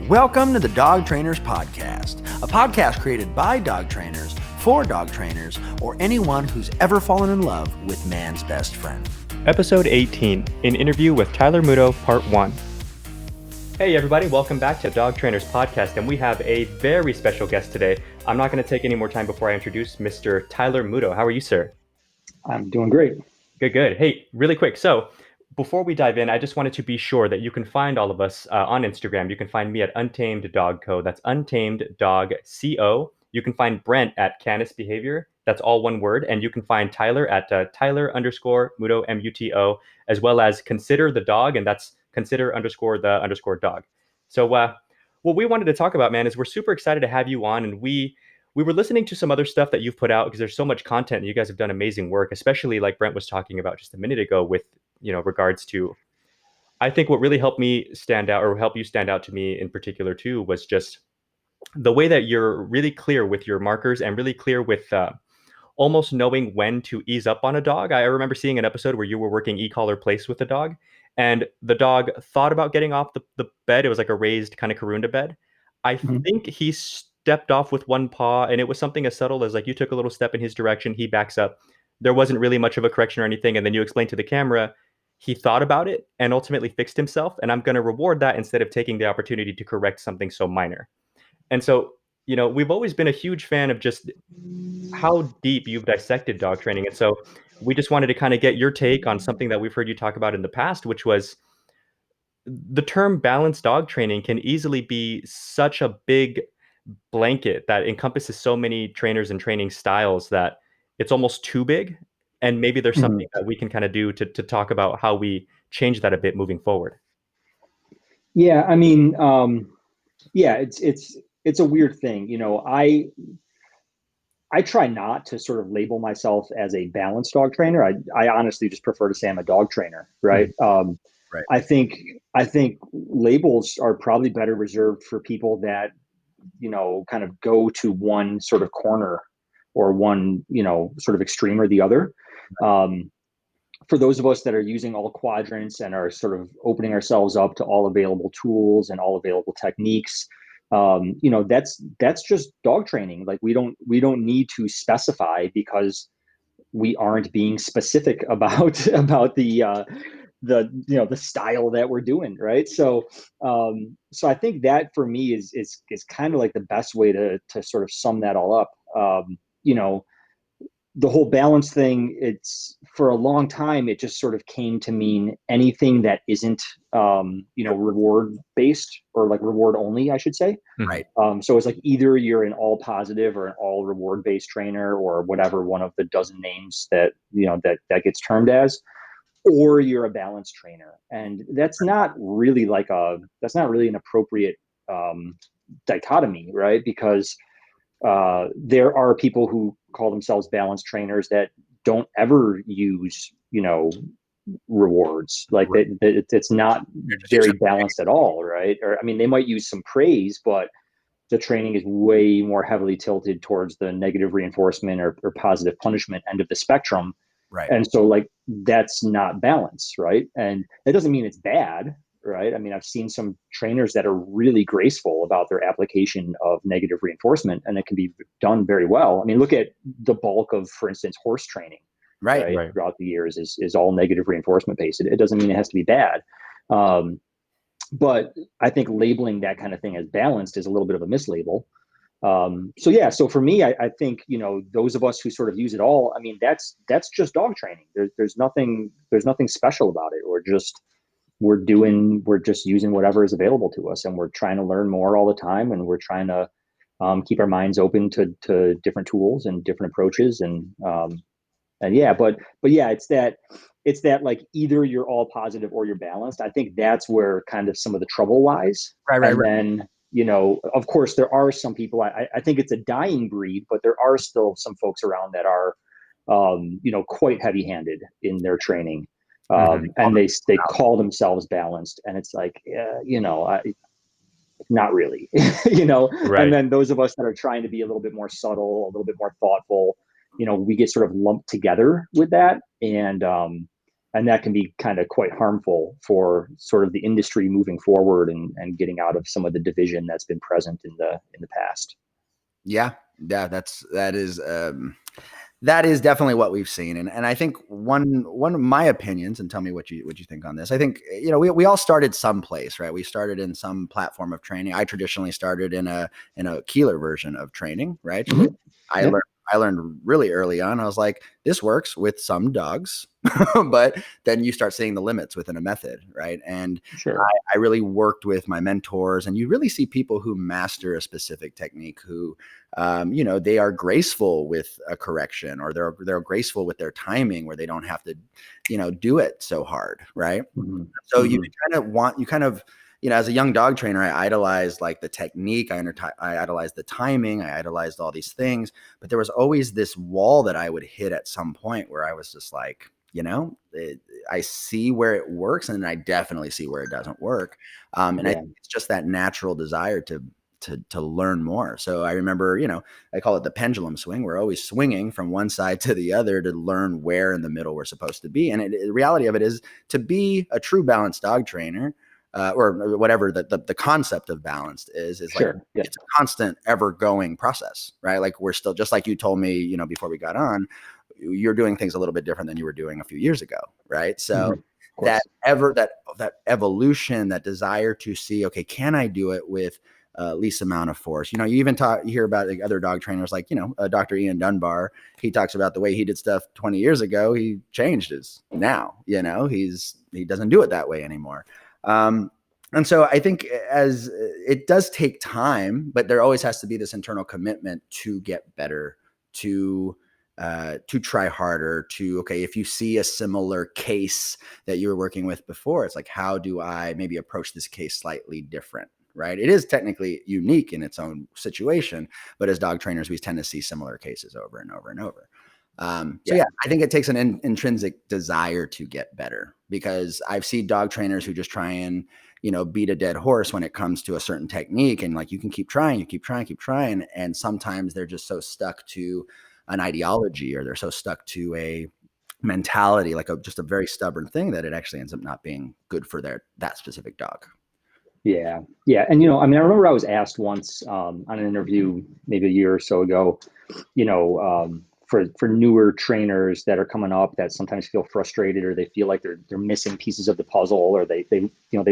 Welcome to the Dog Trainers Podcast, a podcast created by dog trainers, for dog trainers, or anyone who's ever fallen in love with man's best friend. Episode 18, an interview with Tyler Muto, Part 1. Hey everybody, welcome back to Dog Trainers Podcast, and we have a very special guest today. I'm not going to take any more time before I introduce Mr. Tyler Muto. How are you, sir? I'm doing great. Good. Hey, really quick. So before we dive in, I just wanted to be sure that you can find all of us on Instagram. You can find me at UNTAMEDDOGCO. That's UNTAMEDDOGCO. You can find Brent at CANISBEHAVIor. That's all one word. And you can find Tyler at Tyler_Muto, MUTO, as well as Consider the Dog. And that's Consider_the_dog. So what we wanted to talk about, man, is we're super excited to have you on. And we were listening to some other stuff that you've put out because there's so much content and you guys have done amazing work, especially like Brent was talking about just a minute ago with, regards to, I think what really helped me stand out or help you stand out to me in particular too, was just the way that you're really clear with your markers and really clear with almost knowing when to ease up on a dog. I remember seeing an episode where you were working e-collar place with a dog and the dog thought about getting off the bed. It was like a raised kind of Karunda bed. I think he stepped off with one paw and it was something as subtle as like you took a little step in his direction, he backs up. There wasn't really much of a correction or anything. And then you explained to the camera, he thought about it and ultimately fixed himself. And I'm going to reward that instead of taking the opportunity to correct something so minor. And so, we've always been a huge fan of just how deep you've dissected dog training. And so we just wanted to kind of get your take on something that we've heard you talk about in the past, which was the term balanced dog training can easily be such a big blanket that encompasses so many trainers and training styles that it's almost too big. And maybe there's something that we can kind of do to talk about how we change that a bit moving forward. Yeah, I mean, it's a weird thing. I try not to sort of label myself as a balanced dog trainer. I honestly just prefer to say I'm a dog trainer, right? Right. I think labels are probably better reserved for people that, kind of go to one sort of corner or one, sort of extreme or the other. For those of us that are using all quadrants and are sort of opening ourselves up to all available tools and all available techniques, that's just dog training. Like we don't need to specify because we aren't being specific about the style that we're doing, right? So I think that for me is kind of like the best way to sort of sum that all up. The whole balance thing, it's for a long time, it just sort of came to mean anything that isn't, reward based or like reward only, I should say. Right. So it's like either you're an all positive or an all reward based trainer or whatever one of the dozen names that, that gets termed as, or you're a balanced trainer. And that's not really an appropriate dichotomy, right? Because there are people who call themselves balanced trainers that don't ever use, rewards. Like it's not very balanced at all, right? Or I mean, they might use some praise, but the training is way more heavily tilted towards the negative reinforcement or positive punishment end of the spectrum. Right. And so like that's not balance, right? And it doesn't mean it's bad, right? I mean, I've seen some trainers that are really graceful about their application of negative reinforcement, and it can be done very well. I mean, look at the bulk of, for instance, horse training, right? Throughout the years is all negative reinforcement based. It doesn't mean it has to be bad. But I think labeling that kind of thing as balanced is a little bit of a mislabel. So for me, I think, those of us who sort of use it all, I mean, that's just dog training. There's nothing special about it. We're just using whatever is available to us, and we're trying to learn more all the time, and we're trying to keep our minds open to different tools and different approaches, but it's that like either you're all positive or you're balanced. I think that's where kind of some of the trouble lies. Right. Then of course there are some people. I think it's a dying breed, but there are still some folks around that are quite heavy-handed in their training. And they call themselves balanced, and it's like, not really, Right. And then those of us that are trying to be a little bit more subtle, a little bit more thoughtful, we get sort of lumped together with that. And And that can be kind of quite harmful for sort of the industry moving forward and getting out of some of the division that's been present in the past. Yeah, that is definitely what we've seen. And I think one of my opinions, and tell me what you think on this. I think, we all started someplace, right? We started in some platform of training. I traditionally started in a Keeler version of training, right? Mm-hmm. I learned really early on. I was like, this works with some dogs, but then you start seeing the limits within a method, right? And Sure. I really worked with my mentors, and you really see people who master a specific technique who, they are graceful with a correction, or they're graceful with their timing, where they don't have to, do it so hard, right? Mm-hmm. So Mm-hmm. you kind of, as a young dog trainer, I idolized like the technique, I idolized the timing, I idolized all these things, but there was always this wall that I would hit at some point where I was just like, I see where it works, and I definitely see where it doesn't work. And I think it's just that natural desire to learn more. So I remember, I call it the pendulum swing. We're always swinging from one side to the other to learn where in the middle we're supposed to be. And the reality of it is, to be a true balanced dog trainer, or whatever the concept of balanced is Sure. like, Yeah. it's a constant ever going process, right? Like, we're still, just like you told me, before we got on, you're doing things a little bit different than you were doing a few years ago, right? So that evolution, that desire to see, okay, can I do it with least amount of force? You even you hear about like other dog trainers, like, Dr. Ian Dunbar. He talks about the way he did stuff 20 years ago. He changed his now, he doesn't do it that way anymore. And so I think, as it does take time, but there always has to be this internal commitment to get better, to try harder, okay, if you see a similar case that you were working with before, it's like, how do I maybe approach this case slightly different, right? It is technically unique in its own situation, but as dog trainers, we tend to see similar cases over and over and over. So I think it takes an intrinsic desire to get better, because I've seen dog trainers who just try and, beat a dead horse when it comes to a certain technique. And like, you can keep trying, you keep trying. And sometimes they're just so stuck to an ideology, or they're so stuck to a mentality, like just a very stubborn thing, that it actually ends up not being good for that specific dog. Yeah. Yeah. And, I remember I was asked once on an interview maybe a year or so ago, for newer trainers that are coming up that sometimes feel frustrated, or they feel like they're missing pieces of the puzzle, or they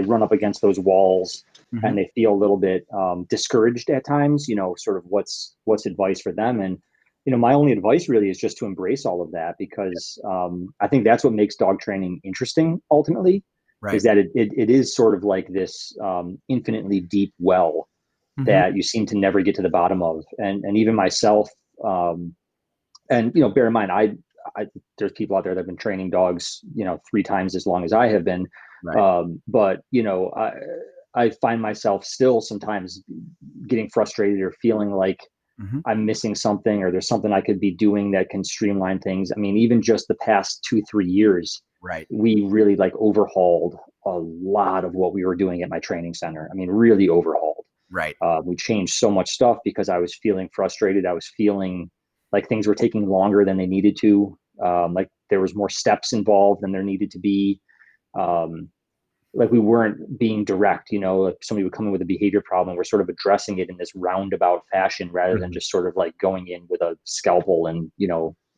run up against those walls, Mm-hmm. and they feel a little bit discouraged at times, sort of what's advice for them. And, my only advice really is just to embrace all of that, because I think that's what makes dog training interesting ultimately. Right. Is that it is sort of like this infinitely deep well Mm-hmm. that you seem to never get to the bottom of. And even myself, and bear in mind, I there's people out there that have been training dogs 3 times as long as I have been. Right. But I find myself still sometimes getting frustrated, or feeling like Mm-hmm. I'm missing something, or there's something I could be doing that can streamline things. I mean, even just the past 2-3 years, Right. we really overhauled a lot of what we were doing at my training center. I mean, really overhauled. Right. We changed so much stuff because I was feeling frustrated. I was feeling like things were taking longer than they needed to. Like there was more steps involved than there needed to be. Like we weren't being direct, like somebody would come in with a behavior problem. We're sort of addressing it in this roundabout fashion, rather than just sort of like going in with a scalpel and,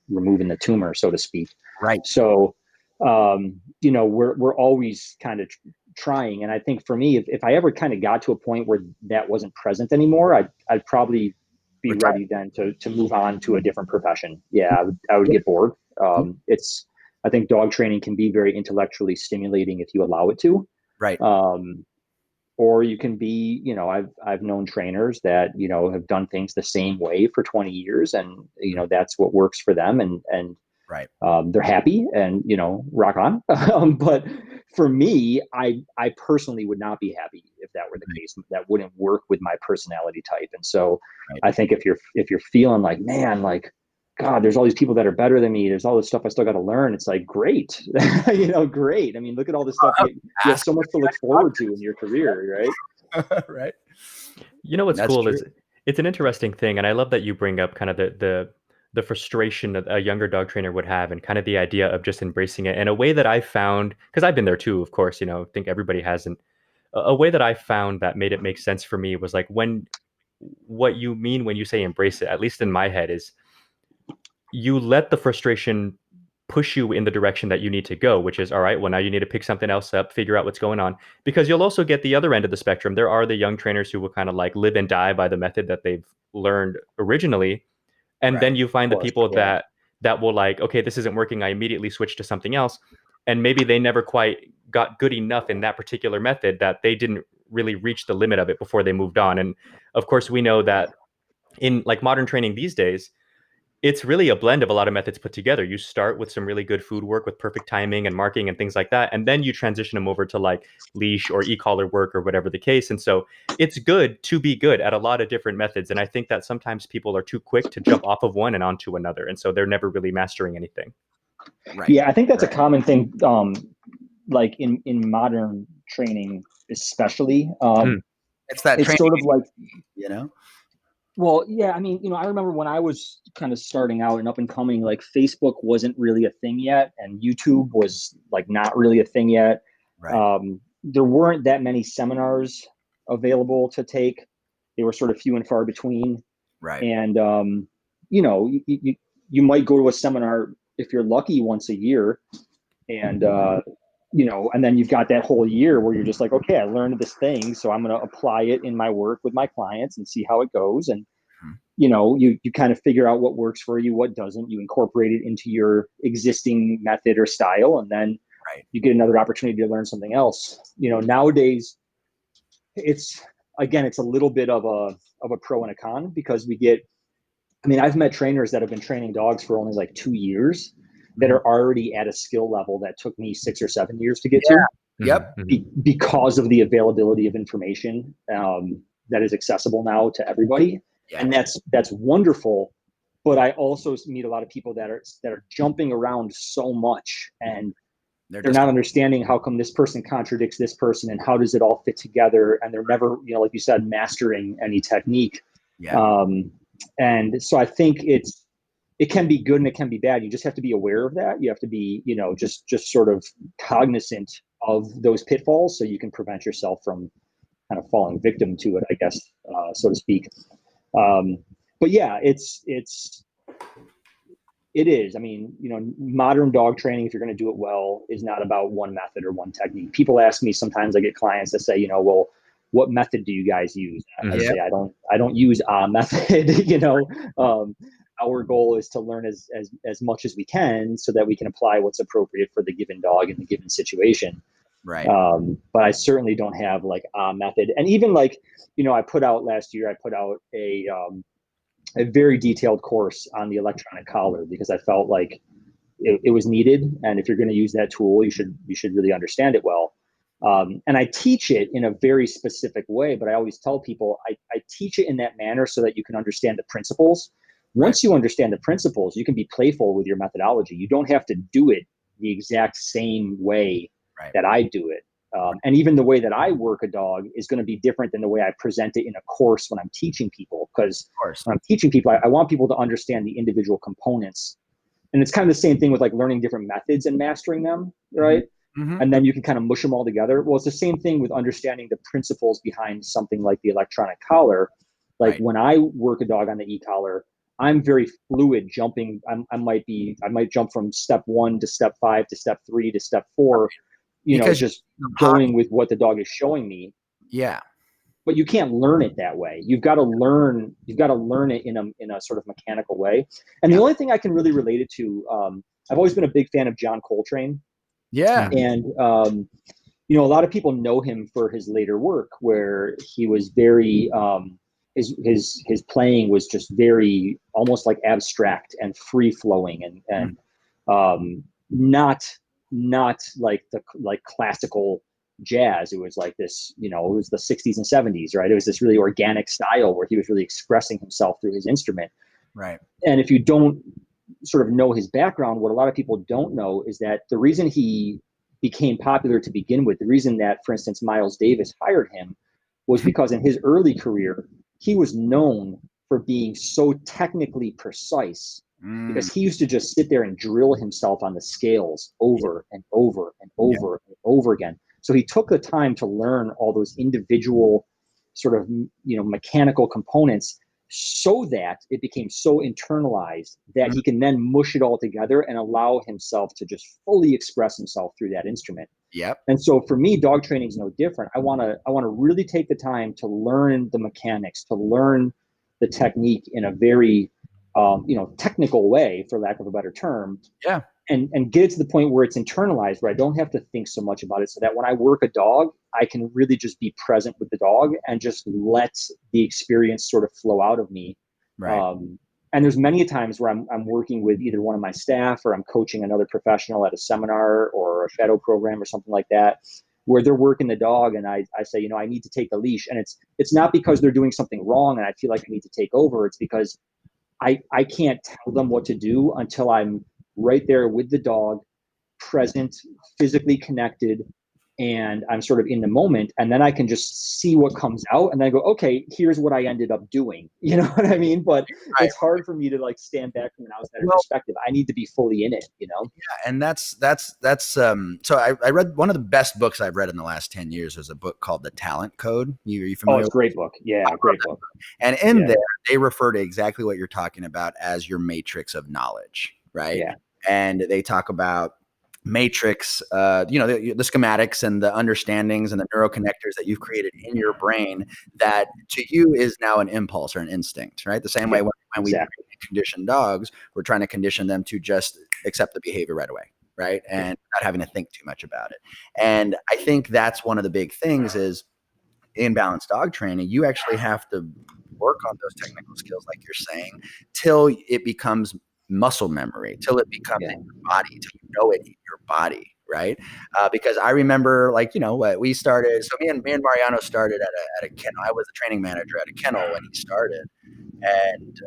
removing the tumor, so to speak. Right. So, we're always kind of trying. And I think for me, if I ever kind of got to a point where that wasn't present anymore, I'd probably be ready then to move on to a different profession. Yeah, I would get bored. I think dog training can be very intellectually stimulating if you allow it to. Right. Or you can be, I've known trainers that, have done things the same way for 20 years, and, that's what works for them, and Right. they're happy, and, rock on. But for me, I personally would not be happy if that were the case. That wouldn't work with my personality type. And so I think if you're feeling like, man, like, God, there's all these people that are better than me, there's all this stuff I still got to learn. It's like, great, great. I mean, look at all this stuff. You have so much to look forward to in your career, right? Right. What's That's cool true. is it's an interesting thing. And I love that you bring up kind of the the frustration that a younger dog trainer would have, and kind of the idea of just embracing it in a way that I found, because I've been there too, of course, I think everybody hasn't. A way that I found that made it make sense for me was like, what you mean when you say embrace it, at least in my head, is you let the frustration push you in the direction that you need to go, which is, all right, well, now you need to pick something else up, figure out what's going on, because you'll also get the other end of the spectrum. There are the young trainers who will kind of like live and die by the method that they've learned originally. And Right. then you find the course, people yeah. that will like, okay, this isn't working, I immediately switch to something else. And maybe they never quite got good enough in that particular method that they didn't really reach the limit of it before they moved on. And of course, we know that in like modern training these days, it's really a blend of a lot of methods put together. You start with some really good food work with perfect timing and marking and things like that, and then you transition them over to like leash or e-collar work or whatever the case. And so it's good to be good at a lot of different methods. And I think that sometimes people are too quick to jump off of one and onto another, and so they're never really mastering anything. Right. Yeah, I think that's a common thing, like in modern training, especially. It's that It's training, sort of like, well, yeah, I mean, I remember when I was kind of starting out and up and coming, like Facebook wasn't really a thing yet, and YouTube was like not really a thing yet. right. There weren't that many seminars available to take. They were sort of few and far between. Right. And you might go to a seminar if you're lucky once a year, and and then you've got that whole year where you're just like, okay, I learned this thing, so I'm going to apply it in my work with my clients and see how it goes. And you kind of figure out what works for you, what doesn't. You incorporate it into your existing method or style, and then you get another opportunity to learn something else. Nowadays, it's a little bit of a pro and a con, because I've met trainers that have been training dogs for only like 2 years that are already at a skill level that took me 6 or 7 years to get to. Yep. Because of the availability of information that is accessible now to everybody. Yeah. And that's wonderful. But I also meet a lot of people that are jumping around so much, and they're not understanding how come this person contradicts this person and how does it all fit together. And they're never, like you said, mastering any technique. Yeah. And so I think it can be good and it can be bad. You just have to be aware of that. You have to be, just sort of cognizant of those pitfalls so you can prevent yourself from kind of falling victim to it, I guess, so to speak. But yeah, it is. I mean, modern dog training, if you're going to do it well, is not about one method or one technique. People ask me sometimes, I get clients that say, well, what method do you guys use? I say, I don't use a method. Our goal is to learn as much as we can so that we can apply what's appropriate for the given dog in the given situation. Right. But I certainly don't have like a method. And even like, I put out last year, a very detailed course on the electronic collar, because I felt like it was needed. And if you're going to use that tool, you should really understand it well. And I teach it in a very specific way, but I always tell people I teach it in that manner so that you can understand the principles. Once you understand the principles, you can be playful with your methodology. You don't have to do it the exact same way that I do it. And even the way that I work a dog is going to be different than the way I present it in a course when I'm teaching people. Because when I'm teaching people, I want people to understand the individual components. And it's kind of the same thing with like learning different methods and mastering them, right? Mm-hmm. And then you can kind of mush them all together. Well, it's the same thing with understanding the principles behind something like the electronic collar. Like when I work a dog on the e-collar, I'm very fluid jumping. I might jump from step 1 to step 5 to step 3 to step 4, just going with what the dog is showing me. Yeah. But you can't learn it that way. You've got to learn it in a sort of mechanical way. And the only thing I can really relate it to, I've always been a big fan of John Coltrane. Yeah. And, a lot of people know him for his later work where he was very, his playing was just very almost like abstract and free flowing and not like classical jazz. It was like this, it was the 60s and 70s, right? It was this really organic style where he was really expressing himself through his instrument. Right. And if you don't sort of know his background, what a lot of people don't know is that the reason he became popular to begin with, the reason that, for instance, Miles Davis hired him was because in his early career, he was known for being so technically precise because he used to just sit there and drill himself on the scales over and over and over and over again. So he took the time to learn all those individual sort of, mechanical components, so that it became so internalized that he can then mush it all together and allow himself to just fully express himself through that instrument. Yep. And so for me, dog training is no different. I want to really take the time to learn the mechanics, to learn the technique in a very technical way, for lack of a better term. Yeah. And get it to the point where it's internalized, where I don't have to think so much about it, so that when I work a dog, I can really just be present with the dog and just let the experience sort of flow out of me. Right. And there's many times where I'm working with either one of my staff, or I'm coaching another professional at a seminar or a shadow program or something like that, where they're working the dog, and I say, I need to take the leash. And it's not because they're doing something wrong and I feel like I need to take over. It's because I can't tell them what to do until I'm right there with the dog, present, physically connected, and I'm sort of in the moment. And then I can just see what comes out, and then I go, okay, here's what I ended up doing. You know what I mean? But it's hard for me to like stand back from an outsider perspective. I need to be fully in it, Yeah, and that's so I read one of the best books I've read in the last 10 years was a book called The Talent Code. Are you familiar? Oh, it's a great book. Yeah, great book. And in there, they refer to exactly what you're talking about as your matrix of knowledge, right? Yeah. And they talk about matrix, the schematics and the understandings and the neuroconnectors that you've created in your brain that to you is now an impulse or an instinct, right? The same way when we condition dogs, we're trying to condition them to just accept the behavior right away, right? And not having to think too much about it. And I think that's one of the big things is in balanced dog training, you actually have to work on those technical skills, like you're saying, till it becomes muscle memory, till it becomes in your body, till you know it in your body, right? Because I remember, we started. So me and Mariano started at a kennel. I was the training manager at a kennel when he started, and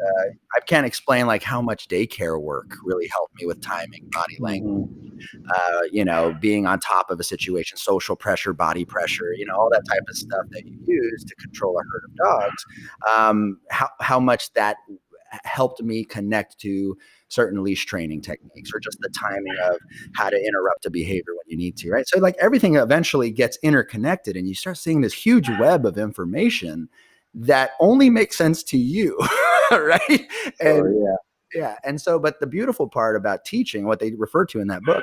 I can't explain like how much daycare work really helped me with timing, body language. Being on top of a situation, social pressure, body pressure, all that type of stuff that you use to control a herd of dogs. How much that helped me connect to certain leash training techniques, or just the timing of how to interrupt a behavior when you need to, right? So like everything eventually gets interconnected, and you start seeing this huge web of information that only makes sense to you, right? And so, but the beautiful part about teaching, what they refer to in that book,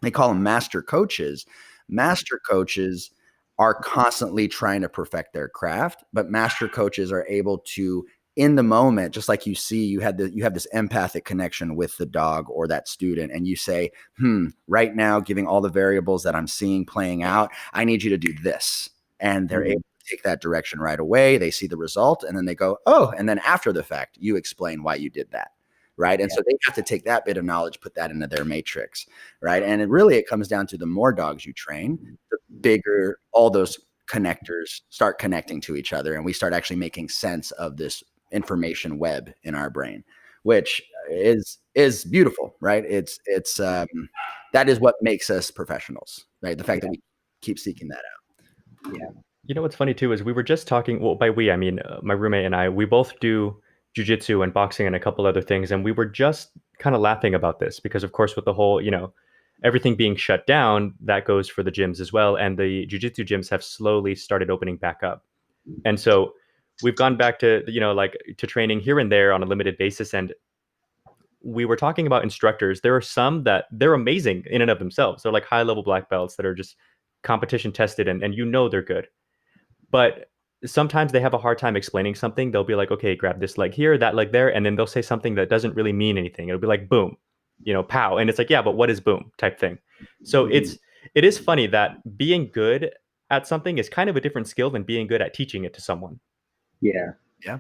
they call them master coaches. Master coaches are constantly trying to perfect their craft, but master coaches are able to, in the moment, just like you have this empathic connection with the dog or that student, and you say, right now, giving all the variables that I'm seeing playing out, I need you to do this. And they're able to take that direction right away. They see the result, and then they go, oh, and then after the fact, you explain why you did that. Right. And so they have to take that bit of knowledge, put that into their matrix. Right. And it comes down to the more dogs you train, the bigger all those connectors start connecting to each other. And we start actually making sense of this information web in our brain, which is beautiful. Right. It's that is what makes us professionals. Right. The fact that we keep seeking that out. Yeah. You know, what's funny too, is we were just talking, well, by we, I mean, my roommate and I, we both do jiu-jitsu and boxing and a couple other things. And we were just kind of laughing about this because, of course, with the whole, everything being shut down, that goes for the gyms as well. And the jiu-jitsu gyms have slowly started opening back up. And so we've gone back to, to training here and there on a limited basis. And we were talking about instructors. There are some that they're amazing in and of themselves. They're like high-level black belts that are just competition tested and they're good. But sometimes they have a hard time explaining something. They'll be like, okay, grab this leg here, that leg there. And then they'll say something that doesn't really mean anything. It'll be like, boom, pow. And it's like, yeah, but what is boom type thing? So it is funny that being good at something is kind of a different skill than being good at teaching it to someone. Yeah. Yeah,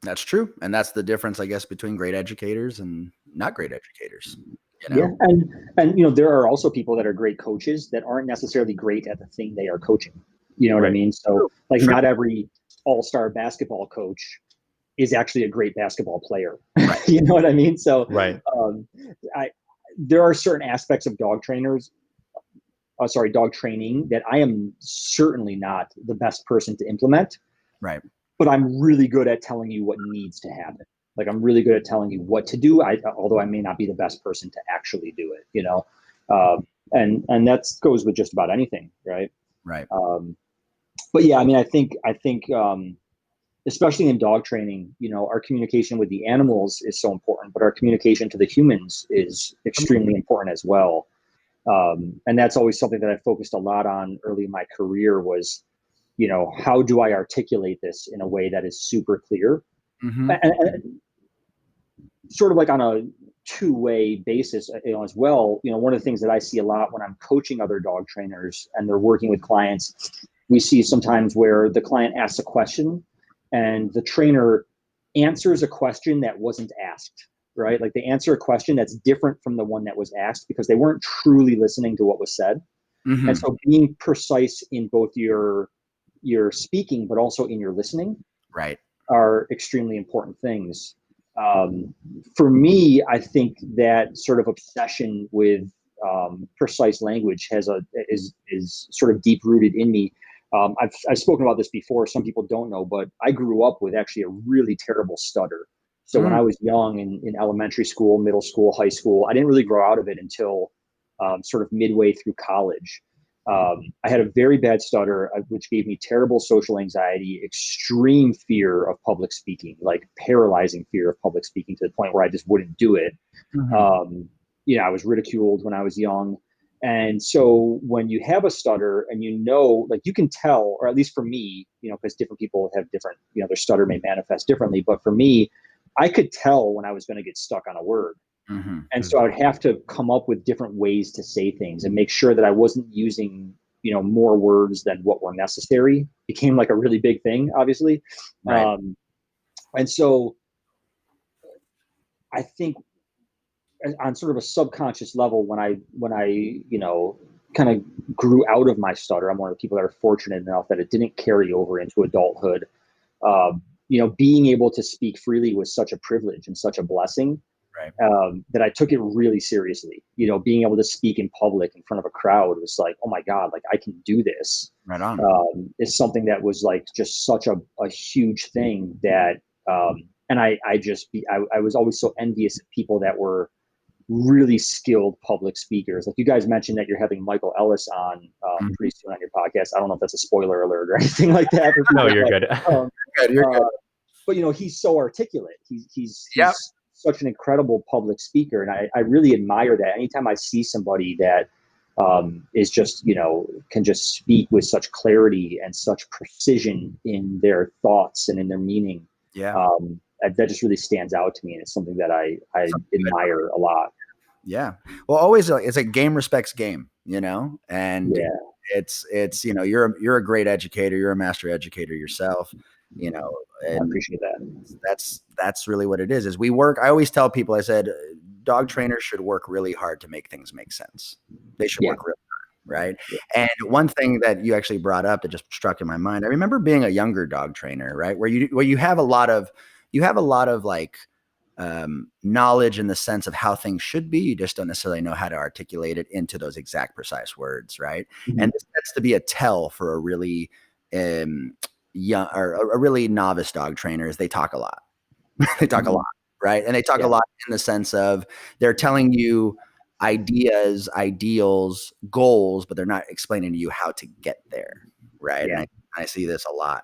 that's true. And that's the difference, I guess, between great educators and not great educators. Yeah. And there are also people that are great coaches that aren't necessarily great at the thing they are coaching. You know what I mean? So like not every all-star basketball coach is actually a great basketball player. You know what I mean? So there are certain aspects of dog training that I am certainly not the best person to implement. Right. But I'm really good at telling you what needs to happen. Like, I'm really good at telling you what to do, although I may not be the best person to actually do it, and that goes with just about anything, right? Right. But yeah, I mean, I think especially in dog training, our communication with the animals is so important, but our communication to the humans is extremely important as well. And that's always something that I focused a lot on early in my career was, how do I articulate this in a way that is super clear? Mm-hmm. And sort of like on a two-way basis, as well. One of the things that I see a lot when I'm coaching other dog trainers and they're working with clients, we see sometimes where the client asks a question and the trainer answers a question that wasn't asked, right? Like, they answer a question that's different from the one that was asked because they weren't truly listening to what was said. Mm-hmm. And so being precise in both your speaking, but also in your listening, right, are extremely important things. For me, I think that sort of obsession with precise language is sort of deep rooted in me. I've spoken about this before. Some people don't know, but I grew up with actually a really terrible stutter. So when I was young in elementary school, middle school, high school, I didn't really grow out of it until sort of midway through college. I had a very bad stutter, which gave me terrible social anxiety, extreme fear of public speaking, like paralyzing fear of public speaking, to the point where I just wouldn't do it. Mm-hmm. I was ridiculed when I was young. And so when you have a stutter and like, you can tell, or at least for me, because different people have different, their stutter may manifest differently. But for me, I could tell when I was going to get stuck on a word. Mm-hmm. And so I would have to come up with different ways to say things and make sure that I wasn't using, more words than what were necessary. Became like a really big thing, obviously. Right. And so I think on sort of a subconscious level, when I kind of grew out of my stutter, I'm one of the people that are fortunate enough that it didn't carry over into adulthood. Being able to speak freely was such a privilege and such a blessing. Right. That I took it really seriously. Being able to speak in public in front of a crowd was like, oh my God, like, I can do this. Right on. Is something that was like just such a huge thing that, and I was always so envious of people that were really skilled public speakers. Like, you guys mentioned that you're having Michael Ellis on pretty soon on your podcast. I don't know if that's a spoiler alert or anything like that. No, you're good. You're good. But he's so articulate. He's Yep. such an incredible public speaker, and I really admire that. Anytime I see somebody that is just can just speak with such clarity and such precision in their thoughts and in their meaning, that just really stands out to me, and it's something that I admire a lot. Yeah. Well, always it's a game respects game, and it's you're a great educator. You're a master educator yourself, and I appreciate that. That's really what it is we work. I always tell people, I said, dog trainers should work really hard to make things make sense. They should work really hard. Right. Yeah. And one thing that you actually brought up that just struck in my mind, I remember being a younger dog trainer, right? Where you have a lot of like, knowledge in the sense of how things should be. You just don't necessarily know how to articulate it into those exact precise words. Right. Mm-hmm. And this tends to be a tell for a really, young or a really novice dog trainer is they talk a lot. They talk a lot, right? And they talk a lot in the sense of they're telling you ideas, ideals, goals, but they're not explaining to you how to get there, right? Yeah. And I see this a lot.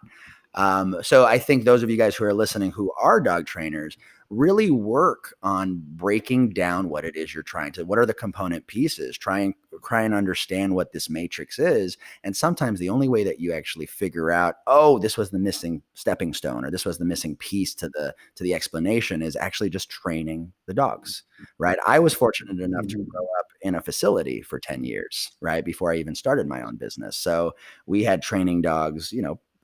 So I think those of you guys who are listening who are dog trainers really work on breaking down what it is you're what are the component pieces, try and understand what this matrix is. And sometimes the only way that you actually figure out, oh, this was the missing stepping stone, or this was the missing piece to the explanation, is actually just training the dogs, right? I was fortunate enough to grow up in a facility for 10 years, right? Before I even started my own business. So we had training dogs,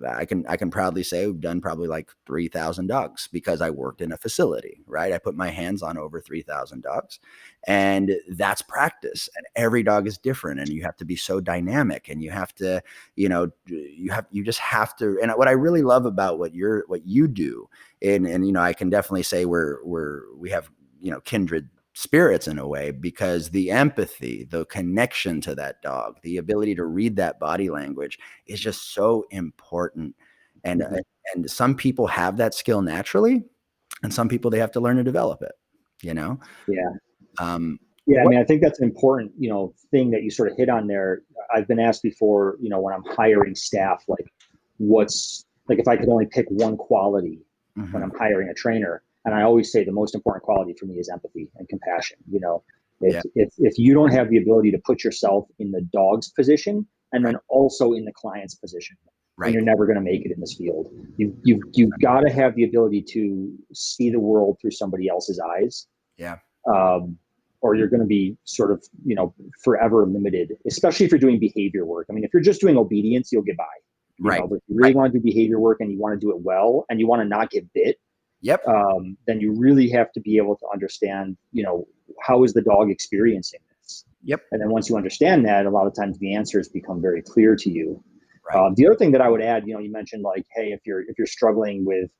I can proudly say we've done probably like 3,000 dogs because I worked in a facility, right? I put my hands on over 3,000 dogs, and that's practice, and every dog is different, and you have to be so dynamic, and you have to, you just have to. And what I really love about what you do, and I can definitely say we have, kindred spirits in a way, because the empathy, the connection to that dog, the ability to read that body language is just so important. And some people have that skill naturally, and some people, they have to learn to develop it, you know? Yeah. Yeah, I mean, I think that's an important, thing that you sort of hit on there. I've been asked before, when I'm hiring staff, like if I could only pick one quality when I'm hiring a trainer, and I always say the most important quality for me is empathy and compassion. If you don't have the ability to put yourself in the dog's position and then also in the client's position, then you're never going to make it in this field. You've got to have the ability to see the world through somebody else's eyes. Yeah. Or you're going to be sort of, forever limited, especially if you're doing behavior work. I mean, if you're just doing obedience, you'll get by. But if you really want to do behavior work and you want to do it well and you want to not get bit, then you really have to be able to understand, how is the dog experiencing this? And then once you understand that, a lot of times the answers become very clear to you. The other thing that I would add, you mentioned like, hey, if you're struggling with,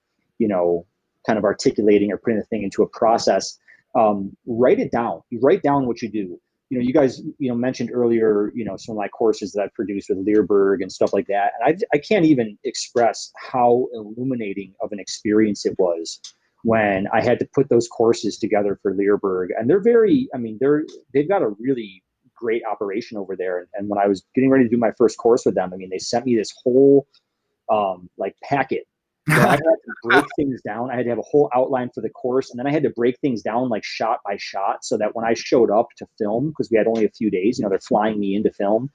kind of articulating or putting the thing into a process, write it down. You write down what you do. You guys, mentioned earlier, some of my courses that I've produced with Learberg and stuff like that. And I can't even express how illuminating of an experience it was when I had to put those courses together for Learberg. And they've got a really great operation over there. And when I was getting ready to do my first course with them, they sent me this whole packet. I had to break things down. I had to have a whole outline for the course, and then I had to break things down like shot by shot, so that when I showed up to film, because we had only a few days, they're flying me into film,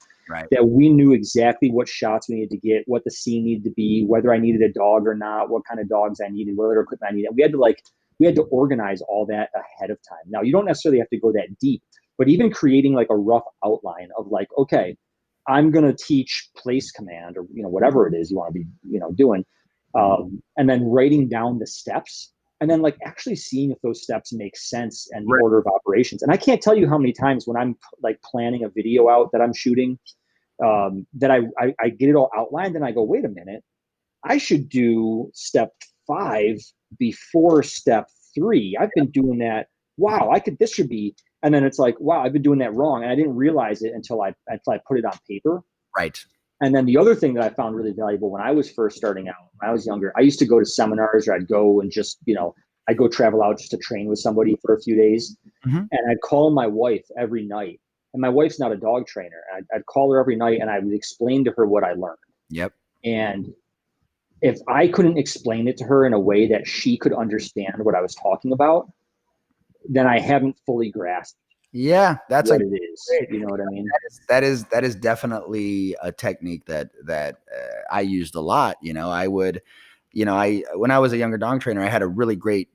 that we knew exactly what shots we needed to get, what the scene needed to be, whether I needed a dog or not, what kind of dogs I needed, what other equipment I needed. We had to organize all that ahead of time. Now, you don't necessarily have to go that deep, but even creating like a rough outline of like, okay, I'm going to teach place command or whatever it is you want to be doing. And then writing down the steps and then like actually seeing if those steps make sense and the order of operations. And I can't tell you how many times when I'm like planning a video out that I'm shooting, that I get it all outlined and I go, wait a minute, I should do step 5 before step 3. I've been doing that. Wow, this should be. And then it's like, wow, I've been doing that wrong. And I didn't realize it until I put it on paper. And then the other thing that I found really valuable when I was first starting out, when I was younger, I used to go to seminars, or I'd go and just, I'd go travel out just to train with somebody for a few days. And I'd call my wife every night. And my wife's not a dog trainer. I'd call her every night and I would explain to her what I learned. And if I couldn't explain it to her in a way that she could understand what I was talking about, then I haven't fully grasped. Yeah, that's what it is. You know what I mean? That is definitely a technique that I used a lot. When I was a younger dog trainer, I had a really great.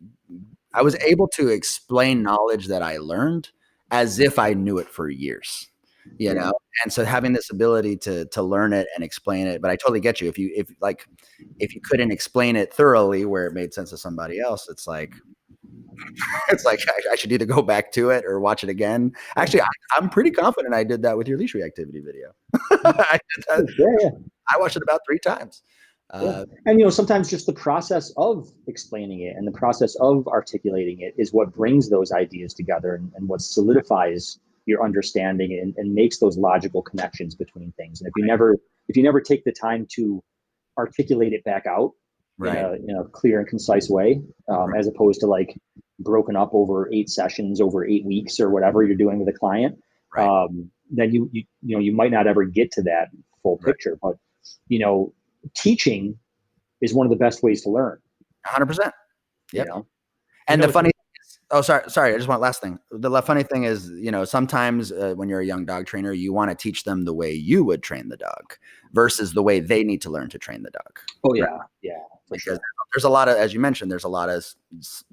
I was able to explain knowledge that I learned as if I knew it for years. And so having this ability to learn it and explain it, but I totally get you. If you couldn't explain it thoroughly where it made sense to somebody else, it's like I should either go back to it or watch it again. Actually, I'm pretty confident I did that with your leash reactivity video. I did that. I watched it about 3 times. And sometimes just the process of explaining it and the process of articulating it is what brings those ideas together and what solidifies your understanding and makes those logical connections between things. And if you never take the time to articulate it back out in a clear and concise way, as opposed to like broken up over 8 sessions over 8 weeks or whatever you're doing with a client, then you might not ever get to that full picture. But teaching is one of the best ways to learn. 100%. Yep. And the funny sorry. I just want last thing. The funny thing is, sometimes when you're a young dog trainer, you want to teach them the way you would train the dog versus the way they need to learn to train the dog. Oh yeah. Yeah. Because there's a lot of, as you mentioned, there's a lot of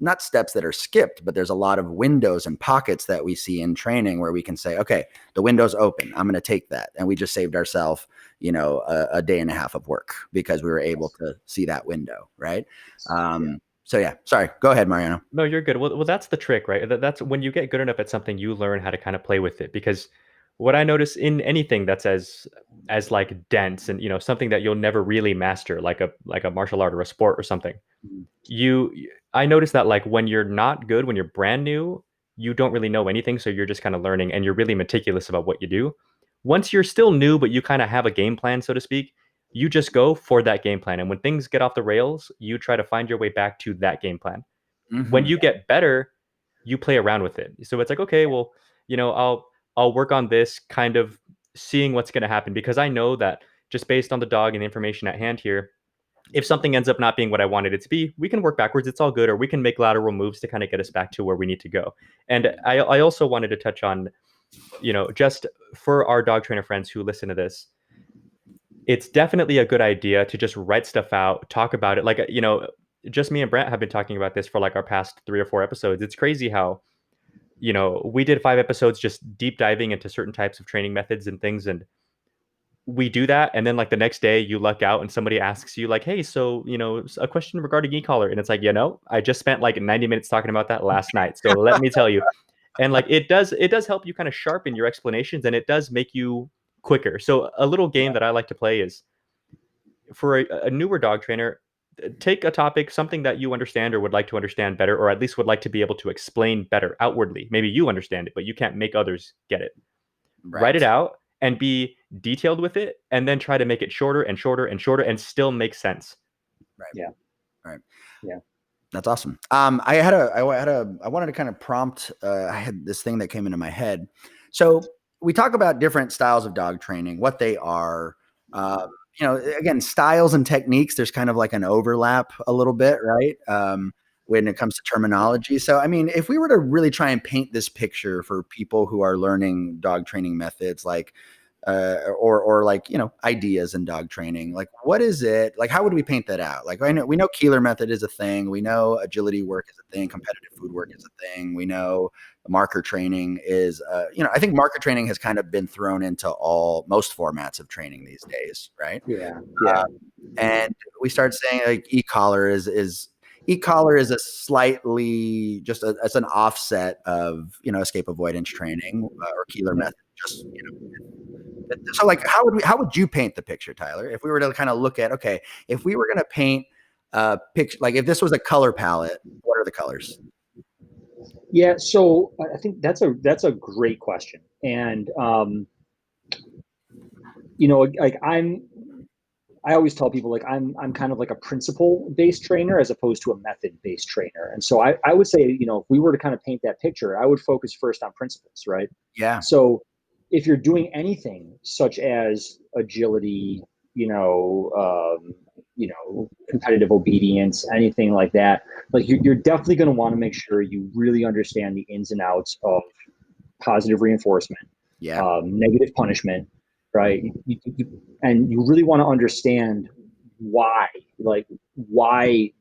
not steps that are skipped, but there's a lot of windows and pockets that we see in training where we can say, okay, the window's open. I'm going to take that. And we just saved ourselves, a day and a half of work because we were able to see that window. Right. So yeah, sorry, go ahead, Mariano. No, you're good. Well, that's the trick, right? That's when you get good enough at something, you learn how to kind of play with it. Because what I notice in anything that's as like dense and something that you'll never really master, like a martial art or a sport or something, I notice that like when you're not good, when you're brand new, you don't really know anything, so you're just kind of learning and you're really meticulous about what you do. Once you're still new, but you kind of have a game plan, so to speak, you just go for that game plan. And when things get off the rails, you try to find your way back to that game plan. When you get better, you play around with it. So it's like, okay, well, I'll work on this, kind of seeing what's going to happen, because I know that just based on the dog and the information at hand here, if something ends up not being what I wanted it to be, we can work backwards. It's all good. Or we can make lateral moves to kind of get us back to where we need to go. And I also wanted to touch on, just for our dog trainer friends who listen to this, it's definitely a good idea to just write stuff out, talk about it. Like, just me and Brent have been talking about this for like our past 3 or 4 episodes. It's crazy how, we did 5 episodes just deep diving into certain types of training methods and things. And we do that. And then like the next day you luck out and somebody asks you like, hey, so, a question regarding e-collar. And it's like, I just spent like 90 minutes talking about that last night. So let me tell you. And like, it does help you kind of sharpen your explanations, and it does make you quicker. So a little game that I like to play is, for a newer dog trainer, take a topic, something that you understand or would like to understand better, or at least would like to be able to explain better outwardly. Maybe you understand it, but you can't make others get it. Write it out and be detailed with it, and then try to make it shorter and shorter and shorter and still make sense. Right. Yeah. Right. Yeah. That's awesome. I wanted to kind of prompt, I had this thing that came into my head. So we talk about different styles of dog training, what they are, again, styles and techniques, there's kind of like an overlap a little bit, right? When it comes to terminology. So, I mean, if we were to really try and paint this picture for people who are learning dog training methods, like, or like, ideas in dog training, like, what is it? Like, how would we paint that out? Like, we know Keeler method is a thing. We know agility work is a thing. Competitive food work is a thing. We know marker training is, I think marker training has kind of been thrown into most formats of training these days. Right. Yeah. And we start saying like e-collar is a slightly as an offset of, escape avoidance training, or Keeler method. Just, so like, how would you paint the picture, Tyler? If we were to kind of look at, okay, if we were going to paint a picture, like if this was a color palette, what are the colors? Yeah. So I think that's a great question. And, like I always tell people, like, I'm kind of like a principle-based trainer as opposed to a method-based trainer. And so I would say, if we were to kind of paint that picture, I would focus first on principles, right? Yeah. So if you're doing anything such as agility, competitive obedience, anything like that, like you're definitely going to want to make sure you really understand the ins and outs of positive reinforcement, negative punishment, right? And you really want to understand why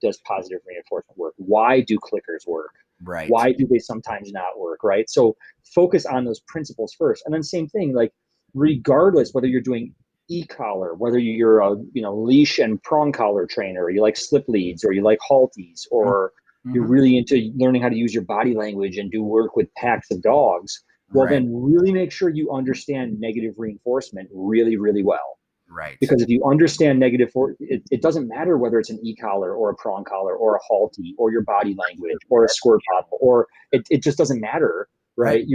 does positive reinforcement work? Why do clickers work? Right. Why do they sometimes not work? Right. So focus on those principles first. And then same thing, like regardless whether you're doing e-collar, whether you're a leash and prong collar trainer, or you like slip leads, or you like halties, or you're really into learning how to use your body language and do work with packs of dogs, well, then really make sure you understand negative reinforcement really, really well. Right. Because if you understand it doesn't matter whether it's an e-collar or a prong collar or a halty or your body language or a squirt bottle, or it just doesn't matter, right?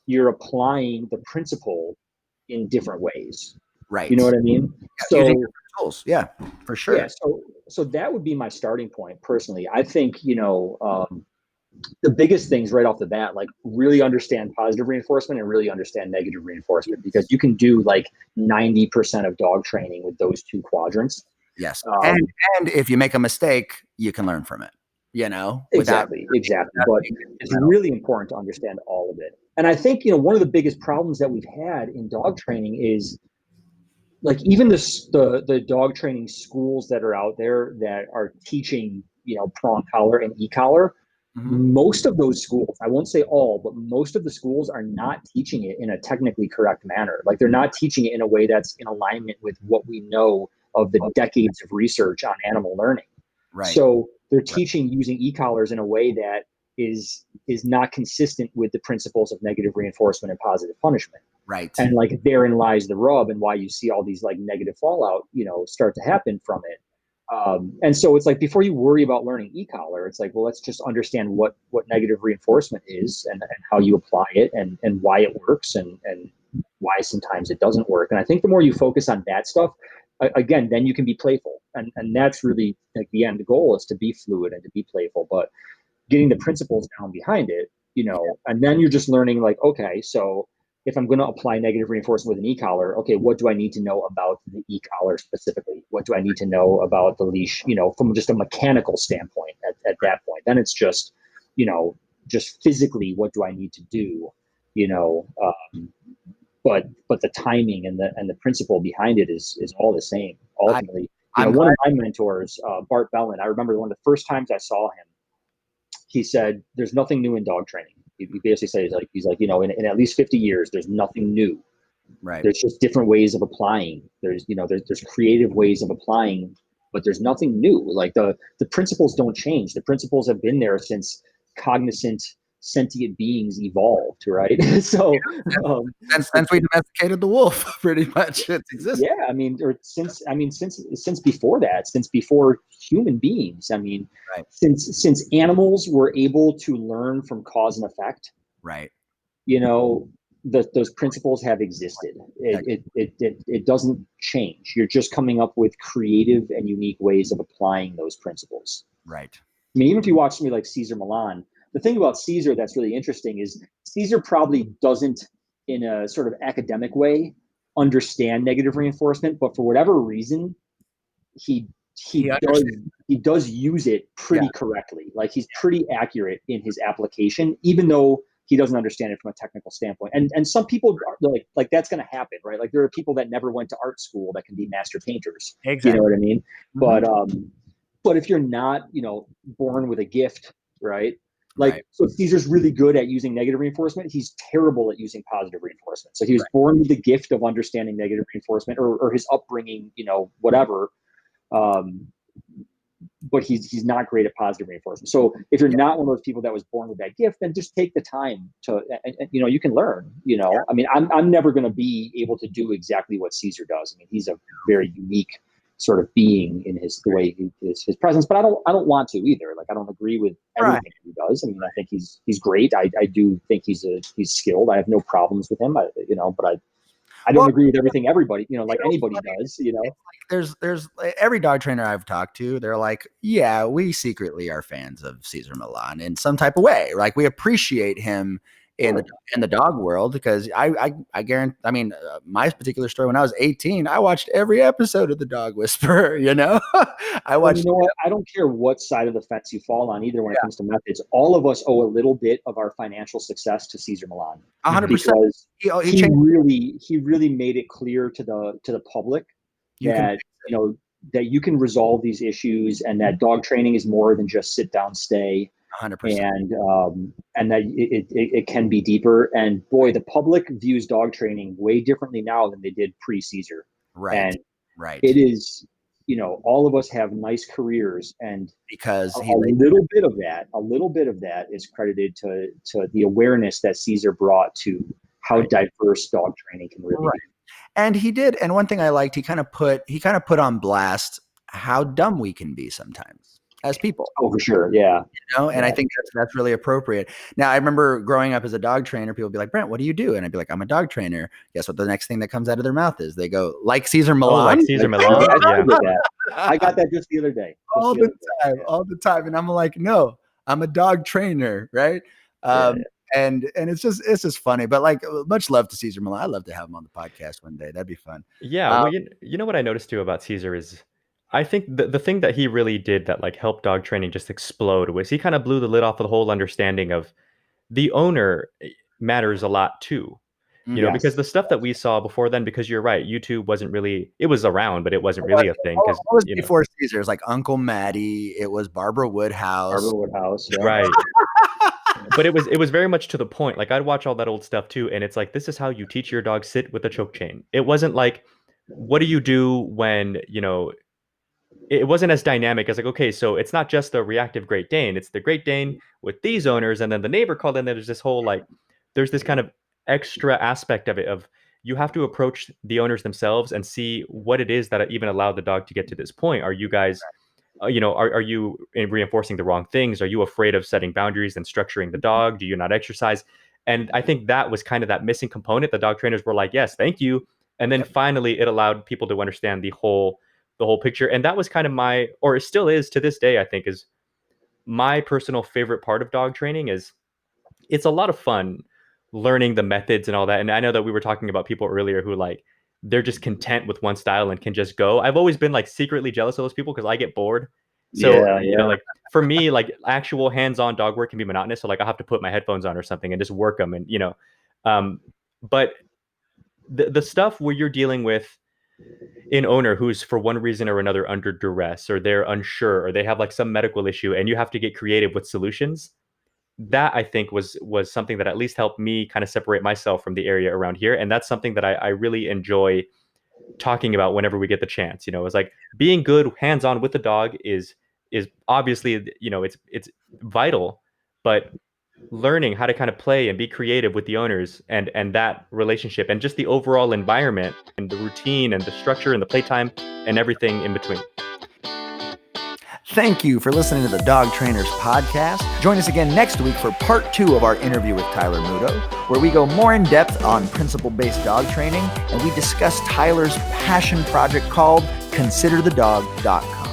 You're applying the principle in different ways. Right. You know what I mean? So using different tools. Yeah, for sure. Yeah. So that would be my starting point personally. I think, the biggest things right off the bat, like really understand positive reinforcement and really understand negative reinforcement, because you can do like 90% of dog training with those two quadrants. Yes. And if you make a mistake, you can learn from it, Exactly. But it's really important to understand all of it. And I think, one of the biggest problems that we've had in dog training is, like, even the dog training schools that are out there that are teaching, prong collar and e-collar, most of those schools, I won't say all, but most of the schools are not teaching it in a technically correct manner. Like, they're not teaching it in a way that's in alignment with what we know of the decades of research on animal learning. Right. So they're teaching using e-collars in a way that is not consistent with the principles of negative reinforcement and positive punishment. Right. And like, therein lies the rub, and why you see all these like negative fallout, start to happen from it. And so it's like, before you worry about learning e-collar, it's like, well, let's just understand what negative reinforcement is, and how you apply it, and why it works, and why sometimes it doesn't work. And I think the more you focus on that stuff, again, then you can be playful. And that's really like the end goal, is to be fluid and to be playful, but getting the principles down behind it, and then you're just learning like, okay, so if I'm going to apply negative reinforcement with an e-collar, okay, what do I need to know about the e-collar specifically? What do I need to know about the leash, from just a mechanical standpoint at that point? Then it's just, just physically, what do I need to do? But the timing and the principle behind it is all the same. Ultimately, one of my mentors, Bart Bellin, I remember one of the first times I saw him, he said, "There's nothing new in dog training." He basically says, he's like, in at least 50 years, there's nothing new. Right. There's just different ways of applying. There's creative ways of applying, but there's nothing new. Like the principles don't change. The principles have been there since cognizant, sentient beings evolved, right? So since we domesticated the wolf, pretty much it's existed. Yeah, since before that, since before human beings. Right. Since animals were able to learn from cause and effect, right? Those principles have existed. It doesn't change. You're just coming up with creative and unique ways of applying those principles. Right. Even if you watch somebody like Cesar Milan, the thing about Cesar that's really interesting is Cesar probably doesn't, in a sort of academic way, understand negative reinforcement, but for whatever reason, he does use it pretty correctly. Like he's pretty accurate in his application, even though he doesn't understand it from a technical standpoint. And some people are like that's going to happen, right? Like there are people that never went to art school that can be master painters. Exactly. You know what I mean? Mm-hmm. But if you're not, born with a gift, right? So Caesar's really good at using negative reinforcement. He's terrible at using positive reinforcement. So he was born with the gift of understanding negative reinforcement, or his upbringing, whatever. But he's not great at positive reinforcement. So if you're not one of those people that was born with that gift, then just take the time to, and you can learn. I'm never going to be able to do exactly what Cesar does. He's a very unique sort of being in the way his presence, but I don't want to either. Like I don't agree with everything he does. I think he's great. I do think he's skilled. I have no problems with him. But I don't agree with everything everybody, like anybody does, There's every dog trainer I've talked to, they're like, yeah, we secretly are fans of Cesar Milan in some type of way. Like we appreciate him in the dog world, because I guarantee, my particular story, when I was 18, I watched every episode of The Dog Whisperer, I watched. What? I don't care what side of the fence you fall on either when it comes to methods. All of us owe a little bit of our financial success to Cesar Milan. 100%. Because he really made it clear to the public that you can resolve these issues, and that dog training is more than just sit down, stay. 100%. And that it can be deeper. And boy, the public views dog training way differently now than they did pre-Cesar. Right. It is, all of us have nice careers, and because a little bit of that is credited to the awareness that Cesar brought to how diverse dog training can really be. And he did. And one thing I liked, he kind of put on blast how dumb we can be sometimes as people. Oh, for sure. Yeah. And I think that's really appropriate. Now, I remember growing up as a dog trainer, people would be like, Brent, what do you do? And I'd be like, I'm a dog trainer. Guess what the next thing that comes out of their mouth is? They go, like Cesar Milan. Oh, like Cesar Milan. I got that just the other day. All the time. And I'm like, no, I'm a dog trainer. Right. And it's just funny, but like much love to Cesar Milan. I'd love to have him on the podcast one day. That'd be fun. Yeah. Well, you know what I noticed too about Cesar is, I think the thing that he really did that like helped dog training just explode was he kind of blew the lid off of the whole understanding of the owner matters a lot too. Because the stuff that we saw before then, because you're right, YouTube wasn't really, it was around, but it wasn't really a thing. Because before Cesar, it was like Uncle Matty, it was Barbara Woodhouse. Right. But it was very much to the point. Like I'd watch all that old stuff too, and it's like, this is how you teach your dog sit with a choke chain. It wasn't like, what do you do when, it wasn't as dynamic as like, okay, so it's not just the reactive Great Dane, it's the Great Dane with these owners, and then the neighbor called in. There's this whole there's this kind of extra aspect of it of you have to approach the owners themselves and see what it is that even allowed the dog to get to this point. Are you guys, are you reinforcing the wrong things? Are you afraid of setting boundaries and structuring the dog? Do you not exercise? And I think that was kind of that missing component. The dog trainers were like, yes, thank you. And then finally, it allowed people to understand the whole picture. And that was kind of or it still is to this day, I think, is my personal favorite part of dog training. Is it's a lot of fun learning the methods and all that. And I know that we were talking about people earlier who like, they're just content with one style and can just go. I've always been like secretly jealous of those people because I get bored. So, you know, like for me, like actual hands-on dog work can be monotonous. So like I have to put my headphones on or something and just work them. And, you know, but the stuff where you're dealing with an owner who's for one reason or another under duress, or they're unsure, or they have like some medical issue, and you have to get creative with solutions. That I think was something that at least helped me kind of separate myself from the area around here. And that's something that I really enjoy talking about whenever we get the chance. You know, it's like being good hands-on with the dog is obviously, you know, it's vital, but learning how to kind of play and be creative with the owners and that relationship and just the overall environment and the routine and the structure and the playtime and everything in between. Thank you for listening to the Dog Trainers Podcast. Join us again next week for part 2 of our interview with Tyler Muto, where we go more in depth on principle-based dog training, and we discuss Tyler's passion project called ConsiderTheDog.com.